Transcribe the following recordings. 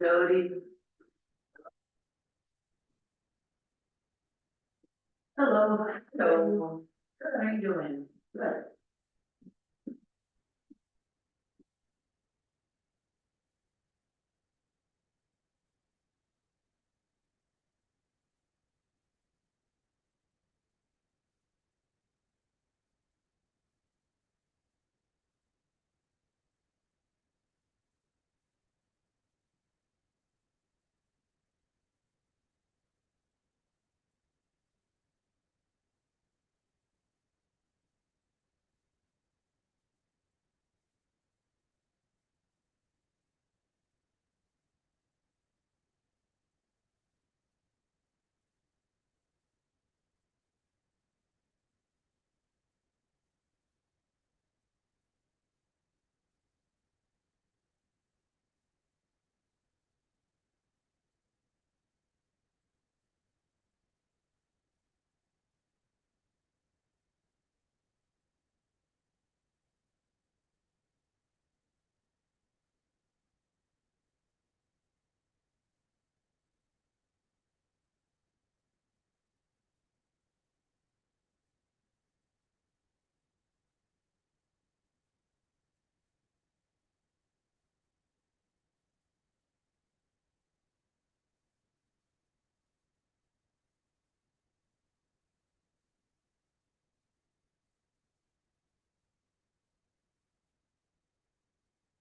Jody. Hello. Hello. Good, how are you doing? Good.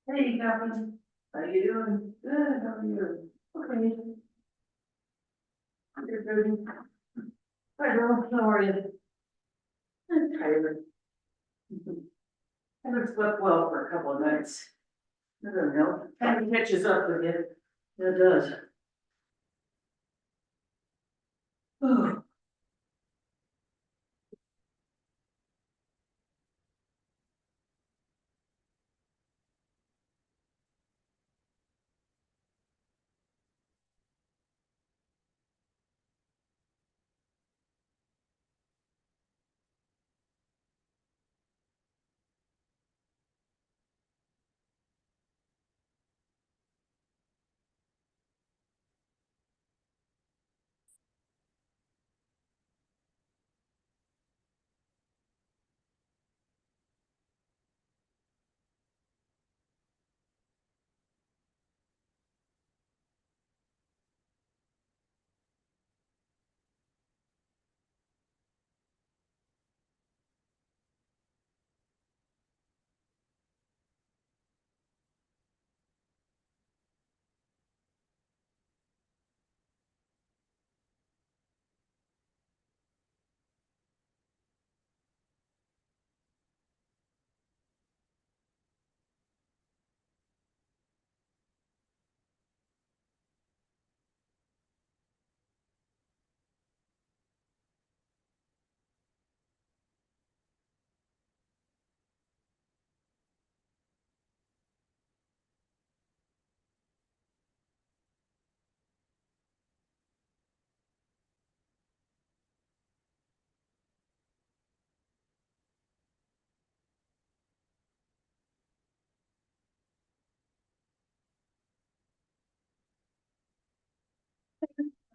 Hey, Catherine. How you doing? Good, how are you? Okay. You're good. Hi, girl, how are you? I'm tired. I haven't slept well for a couple of nights. I don't know. Kind of catches up with you. It does. Oh,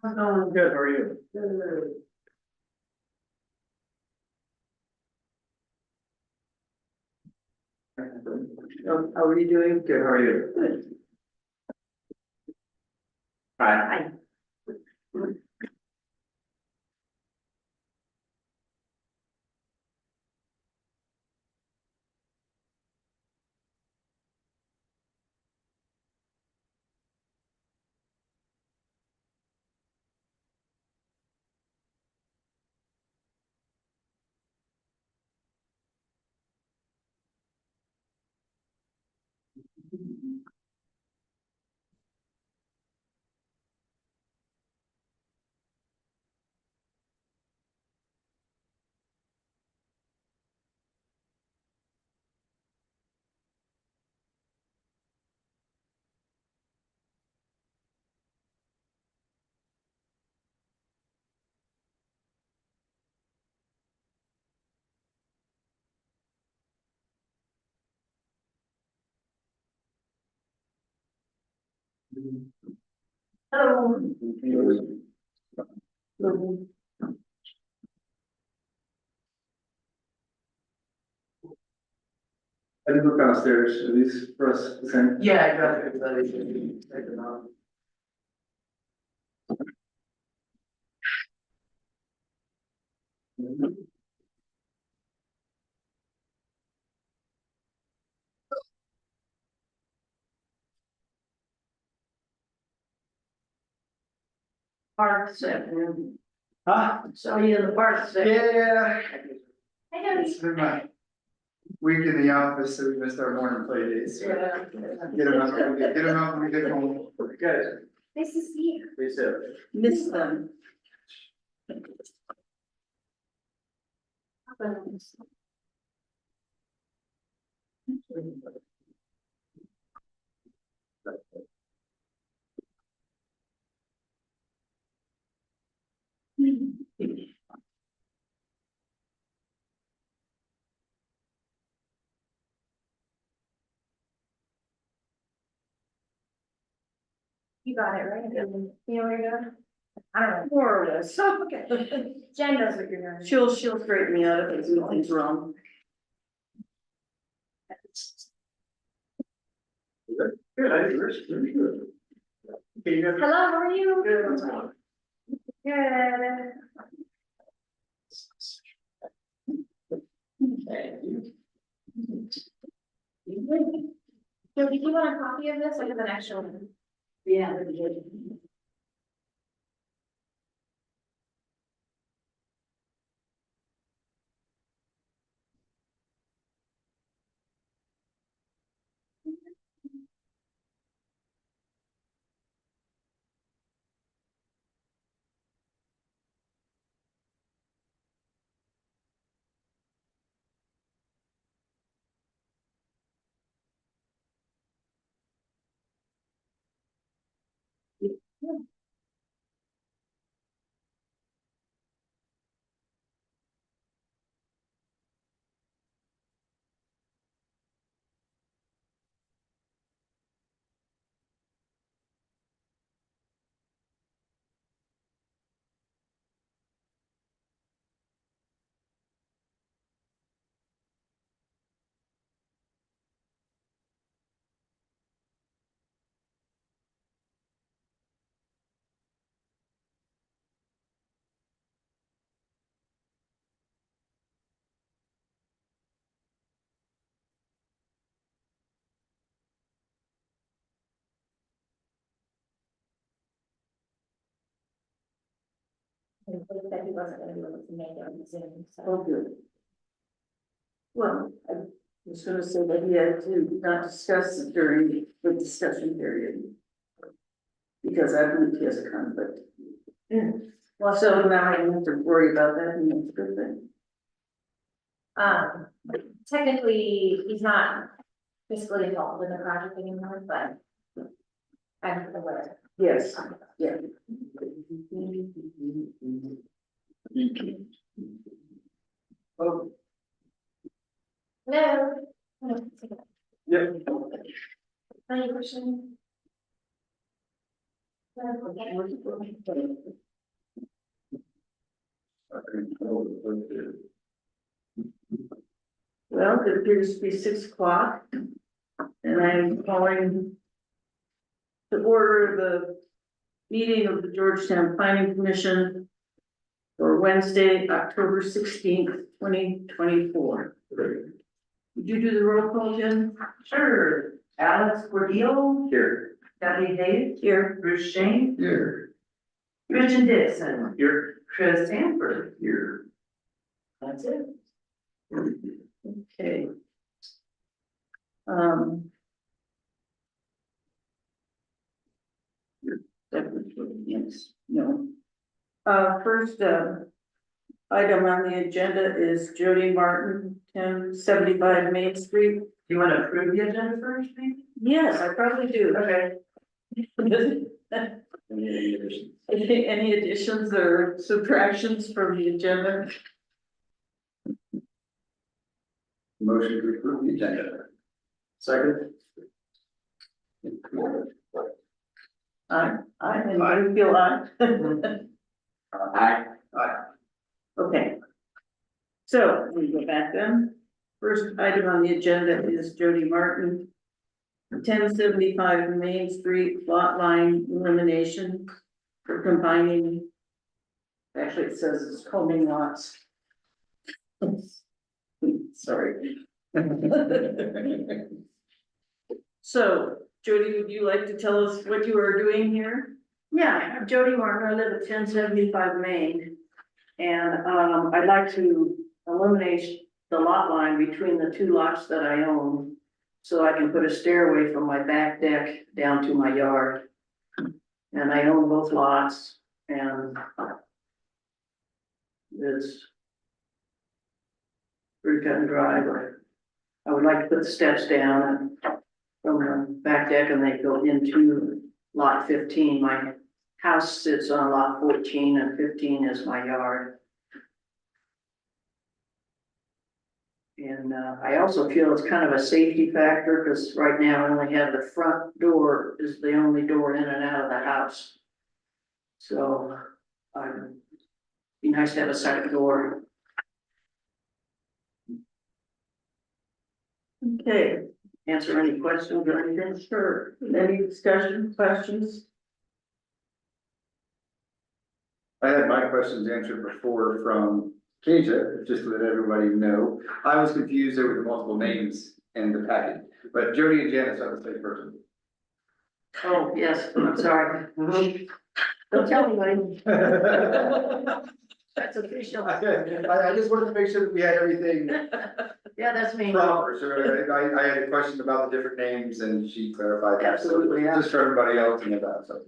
how's it going? Good, how are you? Good. How are you doing? Good, how are you? Good. Hi. Hello. I did look downstairs, at least for us, the same. Yeah, I got it, but it's taken off. Park this afternoon. Huh? Saw you in the park this afternoon. Yeah, I know. it's been my week in the office, so we missed our morning play dates. Yeah. Get them out when we get home. Good. Nice to see you. Please do. Miss them. You got it, right? You know where you're going? I don't know. More or less. Okay. Jen knows what you're doing. She'll straighten me out if anything's wrong. Good, I did, very good. Okay, you guys. Hello, how are you? Good. Good. So did you want a copy of this? I have an extra one. Yeah. And he said he wasn't gonna be able to make it on Zoom, Oh, so. good. Well, I was gonna say that he had to not discuss it during the discussion period. Because I believe he has a conflict. Well, so now I don't have to worry about that, and that's a good thing. Um, technically, he's not fiscally involved in the project anymore, but I'm aware. Yes, yeah. Oh, No. Yep. Any question? well, it appears to be 6 o'clock. And I'm calling to order the meeting of the Georgetown Planning Commission for Wednesday, October 16th, 2024. Did you do the roll call, Jen? Sure. Alex Cordillo, Here. Debbie Hayes, Here. Bruce Shane, Here. Christian Dixon, Here. Chris Sanford. Here. That's it. Okay. Um. Yes, no. First, item on the agenda is Jody Martin, 1075 Main Street. Do you want to approve the agenda first, maybe? Yes, I probably do. Okay. Any additions or subtractions from the agenda? Motion to approve the agenda. Second. I feel aye. Aye. Okay. So we go back then. First item on the agenda is Jody Martin. 1075 Main Street lot line elimination for combining. Actually, it says it's combing lots. Sorry. So Jody, would you like to tell us what you are doing here? Yeah, I'm Jody Martin, I live at 1075 Main. And I'd like to eliminate the lot line between the two lots that I own. So I can put a stairway from my back deck down to my yard. And I own both lots and it's pretty cut and dry, but I would like to put the steps down from the back deck and they go into lot 15. My house sits on lot 14 and 15 is my yard. And I also feel it's kind of a safety factor because right now I only have the front door is the only door in and out of the house. So be nice to have a second door. Okay, Answer any questions or anything. sure. Any discussion, questions? I had my questions answered before from Kasia, just to let everybody know. I was confused over the multiple names in the packet, but Jody and Janice are the same person. Oh, yes, I'm sorry. Don't tell anybody. That's official. I just wanted to make sure that we had everything Yeah, that's me. proper, so I had a question about the different names and she clarified that. So Absolutely, yeah. just for everybody else to know that, so.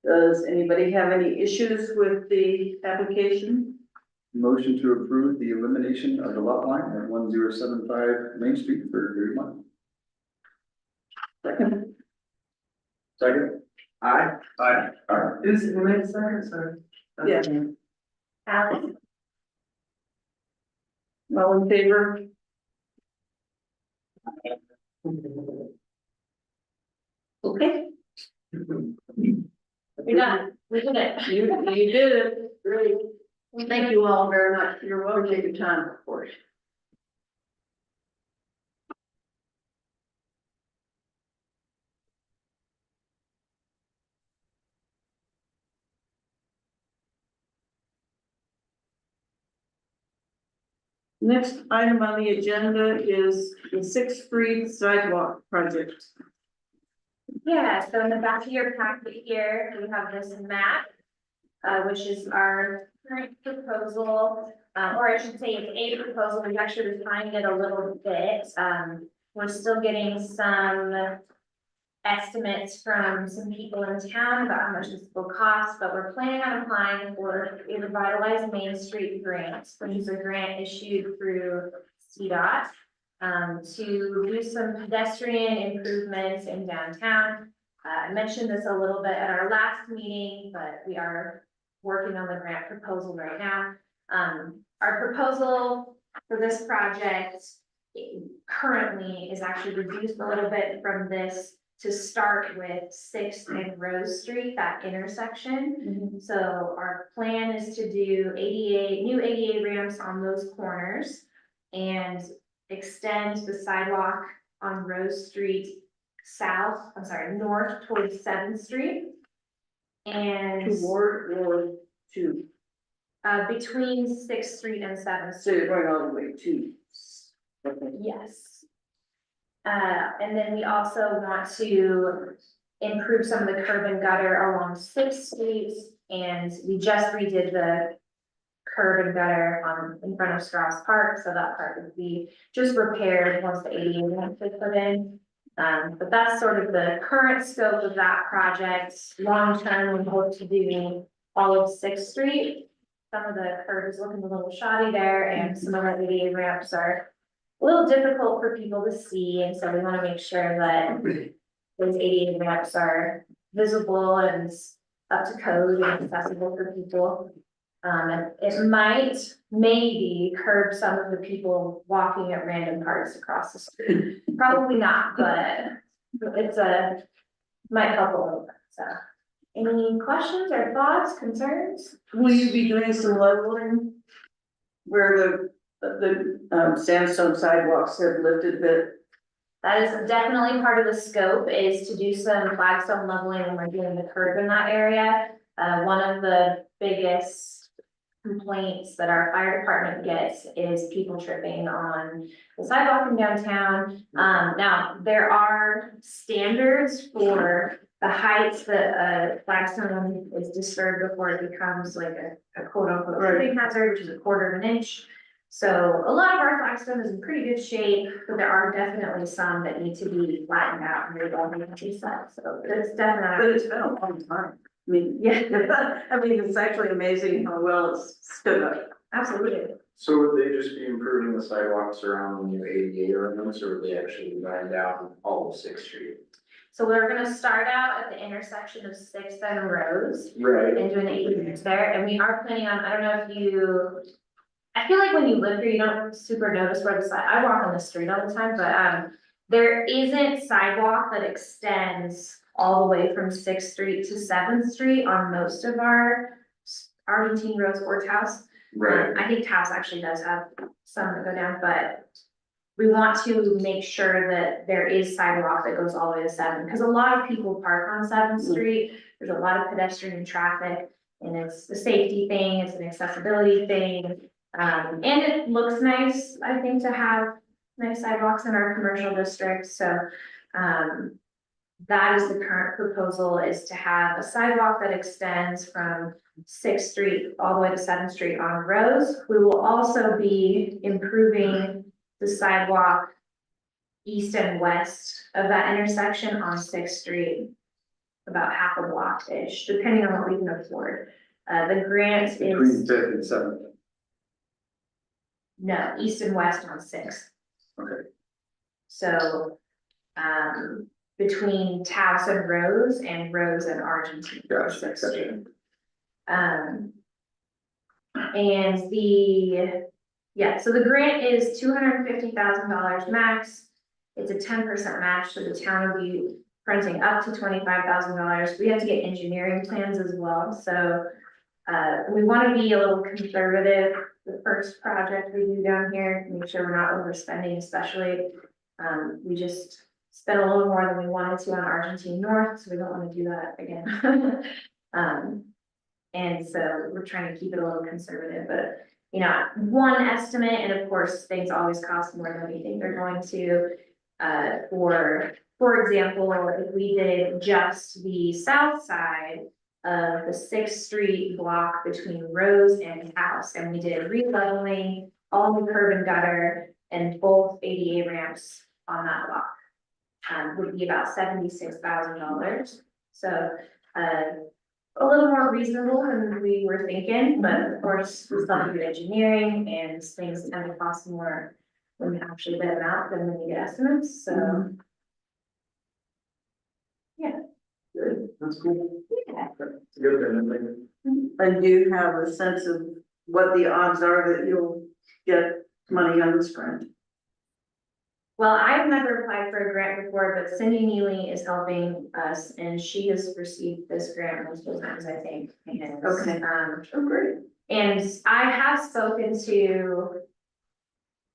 Does anybody have any issues with the application? Motion to approve the elimination of the lot line at 1075 Main Street for Jody Martin. Second, Second? Aye. Aye. Aye. Who's, who made the second, sorry? Yeah. Alex, all in favor? Okay, we got it, we did it. you did it. Really, thank you all very much. You're For welcome. taking time, of course. Next item on the agenda is the Sixth Street sidewalk project. Yeah, so in the back of your packet here, we have this map, which is our current proposal, or I should say it's a proposal, we've actually refined it a little bit. We're still getting some estimates from some people in town about how much this will cost, but we're planning on applying for a Revitalize Main Street grant, which is a grant issued through CDOT. To do some pedestrian improvements in downtown. I mentioned this a little bit at our last meeting, but we are working on the grant proposal right now. Our proposal for this project currently is actually reduced a little bit from this to start with 6th and Rose Street, that intersection. So our plan is to do new ADA ramps on those corners and extend the sidewalk on Rose Street north towards 7th Street. And Toward or to, between 6th Street and 7th so you're Street, going all the way to. Okay. yes. And then we also want to improve some of the curb and gutter along 6th Street. And we just redid the curb and gutter in front of Strauss Park, so that part would be just repaired once the ADA ramp is put in. But that's sort of the current scope of that project. Long term, we hope to do all of 6th Street. Some of the curb is looking a little shoddy there, and some of the ADA ramps are a little difficult for people to see, and so we want to make sure that those ADA ramps are visible and up to code and accessible for people. It might maybe curb some of the people walking at random parts across the street. Probably not, but it's a might help a little bit, so. Any questions or thoughts, concerns? Will you be doing some leveling? Where the sandstone sidewalks have lifted a bit? That is definitely part of the scope, is to do some flagstone leveling when we're doing the curb in that area. One of the biggest complaints that our fire department gets is people tripping on the sidewalk in downtown. Now, there are standards for the heights that a flagstone is disturbed before it becomes like a quote unquote tripping hazard, which is a quarter of an inch. So a lot of our flagstone is in pretty good shape, but there are definitely some that need to be flattened out and rebuilt and reset. So it's But definitely, it's been a long time. I mean, yeah, I mean, it's actually amazing how well it's stood up. absolutely. So would they just be improving the sidewalks around the new ADA ordinance, or would they actually be going down all of Sixth Street? So we're gonna start out at the intersection of Sixth and Rose Right. and doing the 80 minutes there, and we are planning on, I don't know if you. I feel like when you live here, you don't super notice where the side, I walk on the street all the time, but there isn't sidewalk that extends all the way from Sixth Street to Seventh Street on most of our Argentine Rose Courthouse. I think Taos actually does have some that go down, but we want to make sure that there is sidewalk that goes all the way to Seventh, because a lot of people park on Seventh Street. There's a lot of pedestrian traffic, and it's a safety thing, it's an accessibility thing. And it looks nice, I think, to have nice sidewalks in our commercial district, so, that is the current proposal, is to have a sidewalk that extends from Sixth Street all the way to Seventh Street on Rose. We will also be improving the sidewalk east and west of that intersection on Sixth Street, about half a block-ish, depending on what we can afford. The grant Between is, Fifth and Seventh. no, east and west on Sixth. Okay. So, between Taos and Rose and Argentine. Gotcha, Sixth gotcha. Street. And so the grant is $250,000 max. It's a 10% match, so the town will be fronting up to $25,000. We have to get engineering plans as well, so we want to be a little conservative. The first project we do down here, to make sure we're not overspending, especially, we just spent a little more than we wanted to on Argentine North, so we don't want to do that again. And so we're trying to keep it a little conservative, but, you know, one estimate, and of course, things always cost more than we think they're going to. For example, if we did just the south side of the Sixth Street block between Rose and House, and we did re-leveling, all new curb and gutter, and both ADA ramps on that block, would be about $76,000. So, a little more reasonable than we were thinking, but of course, we still have to do engineering, and things tend to cost more when we actually bid them out than when we get estimates, so. Yeah. Good, that's cool. Yeah. It's a good thing, I think. And do you have a sense of what the odds are that you'll get money on this grant? Well, I've never applied for a grant before, but Cindy Neely is helping us, and she has received this grant multiple times, I think. And, Okay. Oh, great. And I have spoken to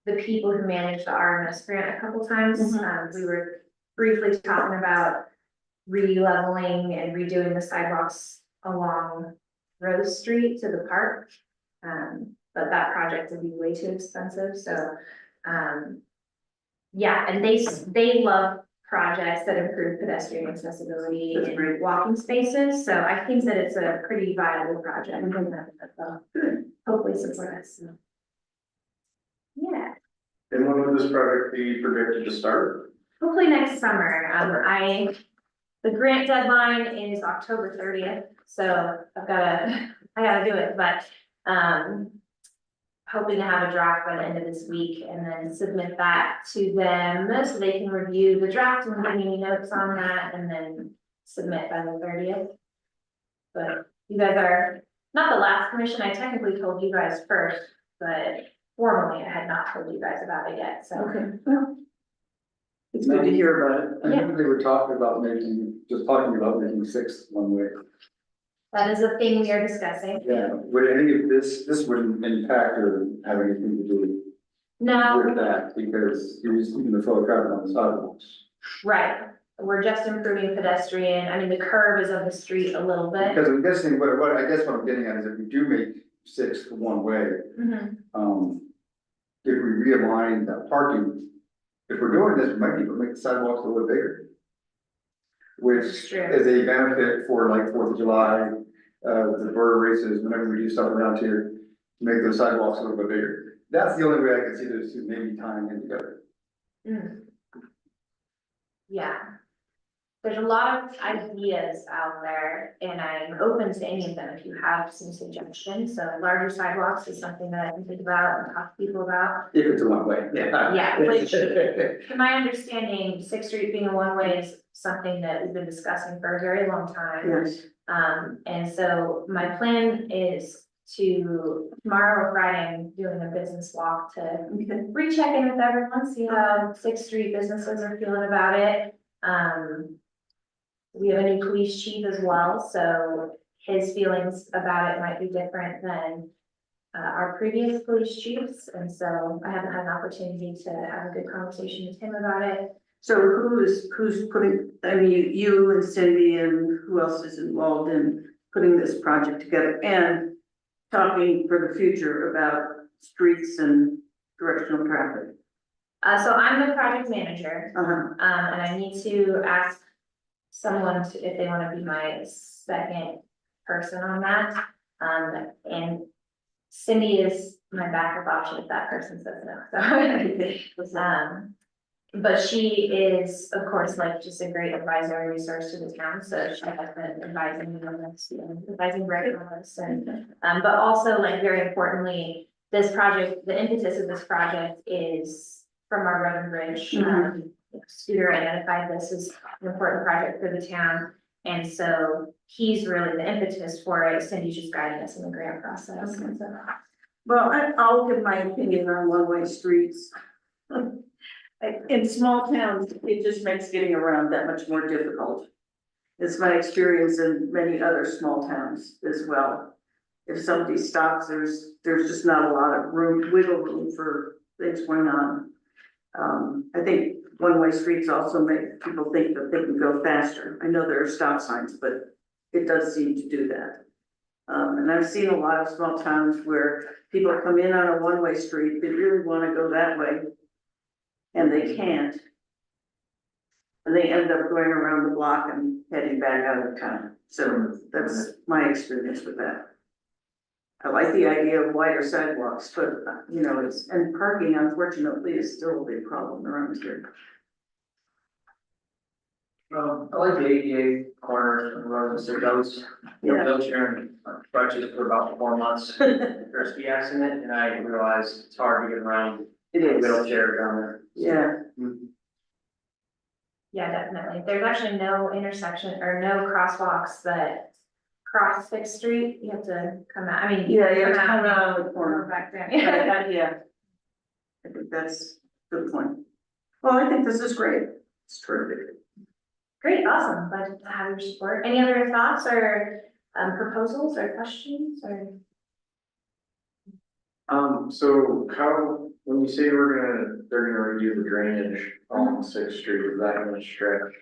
the people who manage the RMS grant a couple times. Mhm. We were briefly talking about re-leveling and redoing the sidewalks along Rose Street to the park. But that project would be way too expensive, so, yeah, and they love projects that improve pedestrian accessibility That's and great. walking spaces, so I think that it's a pretty viable project. Hopefully support us, so. Yeah, And when would this project be projected to start? hopefully next summer. The grant deadline is October 30th, so I gotta do it, but, hoping to have a draft by the end of this week and then submit that to them so they can review the draft and give me notes on that and then submit by the 30th. But you guys are not the last commission. I technically told you guys first, but formally I had not told you guys about it yet, so. Okay, well, It's good to hear about it. I think they were talking about making Sixth one way. That is a thing we are discussing. Yeah, would any of this wouldn't impact or have anything to do No, with that, because you're just keeping the flow of traffic on the sidewalks. right, we're just improving pedestrian, I mean, the curve is of the street a little bit. Because I'm guessing, what I guess what I'm getting at is if we do make Sixth one way, Mhm. if we realign that parking, if we're doing this, we might need to make the sidewalks a little bigger. Which True. is a benefit for like Fourth of July, the border races, whenever we do stuff around here, make those sidewalks a little bit bigger. That's the only way I can see those two maybe tying in together. Mm. Yeah. There's a lot of ideas out there and I'm open to any of them if you have some suggestions. So larger sidewalks is something that I can think about and talk to people about. If it's a one way, yeah. Yeah, which, to my understanding, Sixth Street being a one-way is something that we've been discussing for a very long time. Yes. And so my plan is to, tomorrow or Friday, I'm doing a business walk to Okay. recheck in with everyone, see how Sixth Street businesses are feeling about it. We have a new police chief as well, so his feelings about it might be different than our previous police chiefs, and so I haven't had an opportunity to have a good conversation with him about it. So who's putting, I mean, you and Cindy and who else is involved in putting this project together and talking for the future about streets and directional traffic? So I'm the project manager, Uh-huh. and I need to ask someone to, if they wanna be my second person on that. And Cindy is my backup option if that person says no, so. But she is, of course, like just a great advisory resource to the town, so she has been advising me on this, advising Greg on this, and, but also like very importantly, this project, the impetus of this project is from our road and bridge. Scooter identified this as an important project for the town, and so he's really the impetus for it. Cindy's just guiding us in the grant process, and so. Well, I'll give my opinion on one-way streets. In small towns, it just makes getting around that much more difficult. It's my experience in many other small towns as well. If somebody stops, there's just not a lot of wiggle room for things going on. I think one-way streets also make people think that they can go faster. I know there are stop signs, but it does seem to do that. And I've seen a lot of small towns where people come in on a one-way street, they really wanna go that way. And they can't. And they end up going around the block and heading back out of town. So that's my experience with that. I like the idea of wider sidewalks, but you know, and parking unfortunately is still a big problem around here. I like the ADA corners and roads, so those, Yeah. wheelchair crutches for about 4 months. First ski accident, and I realized it's hard to get around It a is, wheelchair down there. yeah. Yeah, definitely. There's actually no intersection or no crosswalks that cross Sixth Street. You have to come out, I mean. Yeah, you have to come out of the Or corner. back down. Yeah. I think that's a good point. Well, I think this is great. It's terrific. Great, awesome. Glad to have your support. Any other thoughts or proposals or questions or? So how, when you say they're gonna review the drainage on Sixth Street, is that gonna stretch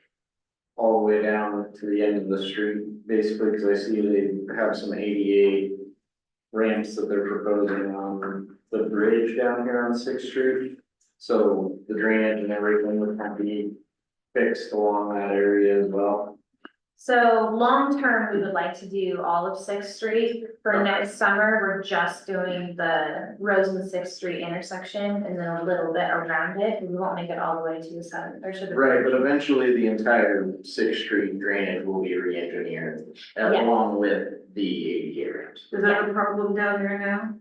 all the way down to the end of the street, basically, because I see they have some ADA ramps that they're proposing on the bridge down here on Sixth Street. So the drainage and everything would have to be fixed along that area as well. So long-term, we would like to do all of Sixth Street. For Okay. next summer, we're just doing the Rose and Sixth Street intersection and then a little bit around it. We won't make it all the way to the seventh or to the. Right, but eventually the entire Sixth Street drainage will be re-engineered Yes. along with the ADA ramps. Is that a problem down there now?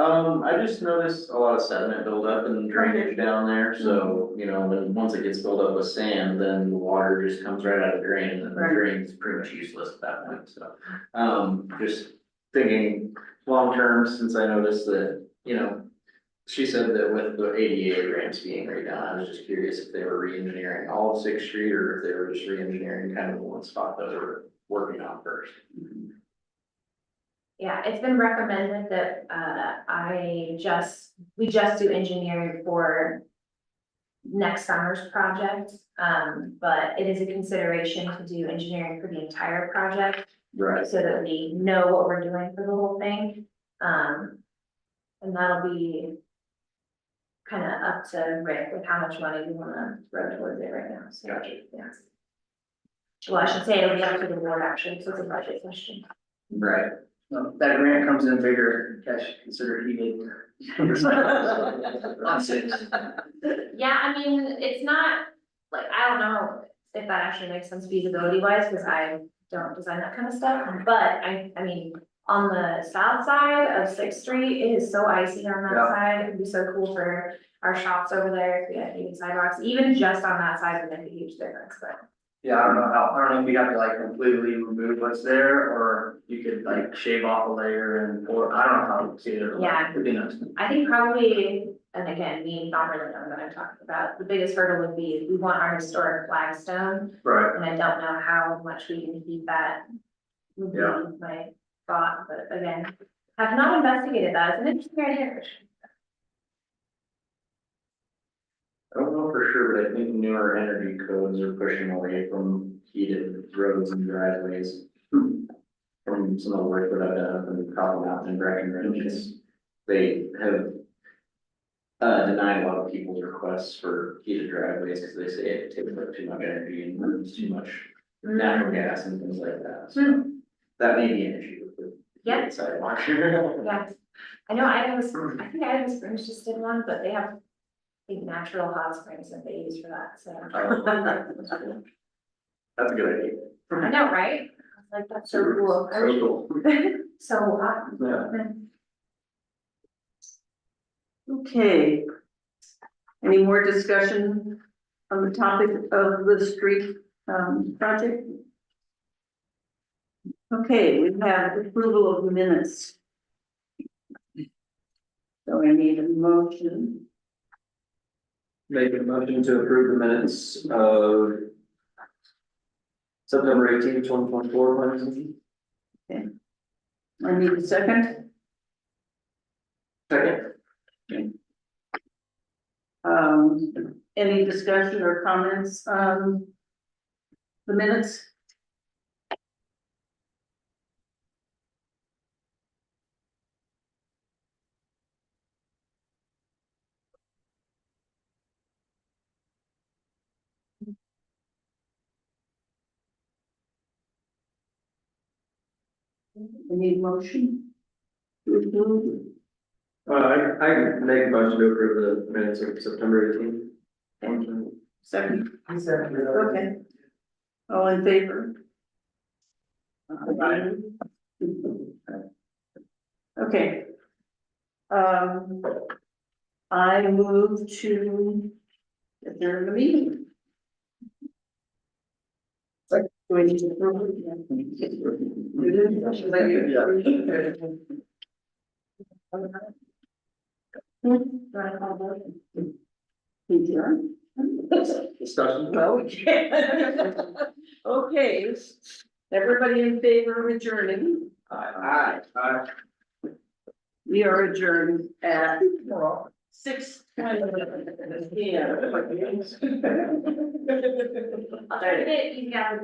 I just noticed a lot of sediment buildup and drainage down there, so, you know, once it gets filled up with sand, then the water just comes right out of the drain, and the Right. drain's pretty much useless at that point, so. Just thinking long-term, since I noticed that, you know, She said that with the ADA ramps being redone, I was just curious if they were re-engineering all of Sixth Street or if they were just re-engineering kind of the one spot that they were working on first. Yeah, it's been recommended that, we just do engineering for next summer's project. But it is a consideration to do engineering for the entire project, Right. so that we know what we're doing for the whole thing. And that'll be kind of up to Rick with how much money we wanna throw towards it right now, so. Gotcha. Yeah. Well, I should say it'll be up to the board actually, so it's a budget question. Right. That grant comes in bigger, cash consider heated. On six. Yeah, I mean, it's not, like, I don't know if that actually makes sense feasibility wise, because I don't design that kind of stuff, but I mean, on the south side of Sixth Street, it is so icy on that Yeah. side, it'd be so cool for our shops over there, if we had heated sidewalks, even just on that side would make a huge difference, but. Yeah, I don't know if you have to like completely remove what's there, or you could like shave off a layer and, or I don't know how to see it. Yeah. It'd be nice. I think probably, and again, me not really knowing what I'm talking about, the biggest hurdle would be, we want our historic flagstone, Right. and I don't know how much we can keep that. Would be Yeah. my thought, but again, have not investigated that, it's an interesting idea, Christian. I don't know for sure, but I think newer energy codes are pushing away from heated roads and driveways. From some of the work that I've done up in Copper Mountain and Breckenridge, they have denied a lot of people's requests for heated driveways because they say it takes up too much energy and burns too much natural gas and things like that. So that may be an issue with the Yeah. sidewalk. Yeah, I know I think Idaho Springs just did one, but they have, I think, natural hot springs that they use for that, so. That's a good idea. I know, right? I was like, that's so cool. I wish- cool. So hot. Yeah. Okay. Any more discussion on the topic of the street, project? Okay, we have approval of the minutes. So I need a motion. Make a motion to approve the minutes of September 18th, 2024. I need a second. Second. Any discussion or comments on the minutes? I need a motion. To approve. I make a motion to approve the minutes of September 18th. Thank you. Second. Okay. All in favor? Okay. I move to adjourn the meeting. Do we need to approve it? Adjourn? Discussion? Well, we can. Okay, everybody in favor of adjourning? Aye. We are adjourned at 6:20. Yeah. I'll try to get you guys